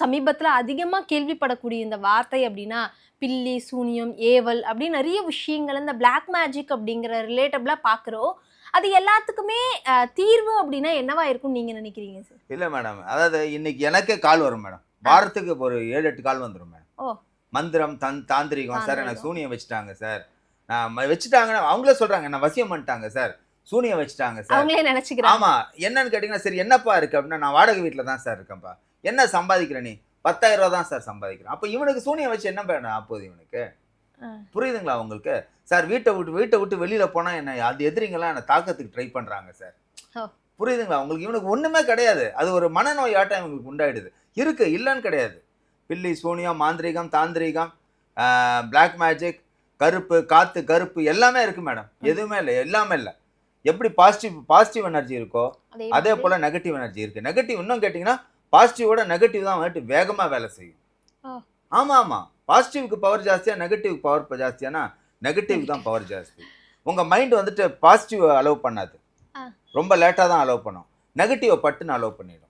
சமீபத்துல அதிகமா கேள்விப்படக்கூடிய இந்த வார்த்தை அப்படின்னா பில்லி, சூனியம், ஏவல் அப்படின்னு நிறைய விஷயங்கள் இந்த பிளாக் மேஜிக் அப்படிங்கிற ரிலேட்டபிளா பாக்குறோம். அது எல்லாத்துக்குமே தீர்வு அப்படின்னா என்னவா இருக்கும்னு நீங்க நினைக்கிறீங்க சார்? இல்ல மேடம். அதாவது இன்னைக்கு எனக்கே கால் வரும் மேடம். வாரத்துக்கு ஒரு 7, 8 கால் வந்துரும் மேடம். ஓ! மந்திரம், தாந்திரிகம் சார் எனக்கு தாந்திரிகம். சூனியம் வச்சுட்டாங்க சார். வச்சுட்டாங்கன்னா அவங்களே சொல்றாங்க. என்ன வசியம் பண்ணிட்டாங்க சார். சூனியம் வச்சுட்டாங்க சார். அவங்களே நினைச்சுக்கிறாங்க. ஆமா. என்னன்னு கேட்டீங்கன்னா, சரி என்னப்பா இருக்கு அப்படின்னா, நான் வாடகை வீட்ல தான் சார் இருக்கேன்ப்பா. என்ன சம்பாதிக்கிற நீ? 10,000 தான் சார் சம்பாதிக்கிறேன். அப்ப இவனுக்கு சூனியம் வச்சு என்ன வேணும் ஆப்போது இவனுக்கு? புரியுதுங்களா உங்களுக்கு? சார் வீட்டை விட்டு வெளியில போனா என்ன அது எதிரிங்கலாம் என்ன தாக்கத்துக்கு ட்ரை பண்றாங்க சார். ஓ. புரியுதுங்களா உங்களுக்கு? இவனுக்கு ஒண்ணுமே கிடையாது. அது ஒரு மனநோயாட்டம் இவங்களுக்கு உண்டாயிடுது. இருக்கு இல்லன்னு கிடையாது. பில்லி, சூனியம், மாந்திரீகம், தாந்திரீகம், பிளாக் மேஜிக், கருப்பு, காத்து, கருப்பு எல்லாமே இருக்கு மேடம். எதுவுமே இல்ல. எல்லாமே இல்ல. எப்படி பாசிட்டிவ் எனர்ஜி இருக்கோ அதே போல நெகட்டிவ் எனர்ஜி இருக்கு. நெகட்டிவ் இன்னும் கேட்டீங்கன்னா பாசிட்டிவோட நெகட்டிவ் தான் வந்துட்டு வேகமா வேலை செய்யும். ஆமா ஆமா. பாசிட்டிவ்க்கு பவர் ஜாஸ்தியா, நெகட்டிவ்க்கு பவர் ஜாஸ்தியானா நெகட்டிவ் தான் பவர் ஜாஸ்தி. உங்க மைண்ட் வந்துட்டு பாசிட்டிவ் அலோவ் பண்ணாது. ரொம்ப லேட்டா தான் அலோவ் பண்ணும். நெகட்டிவ் பட்டுன்னு அலோவ் பண்ணிடும்.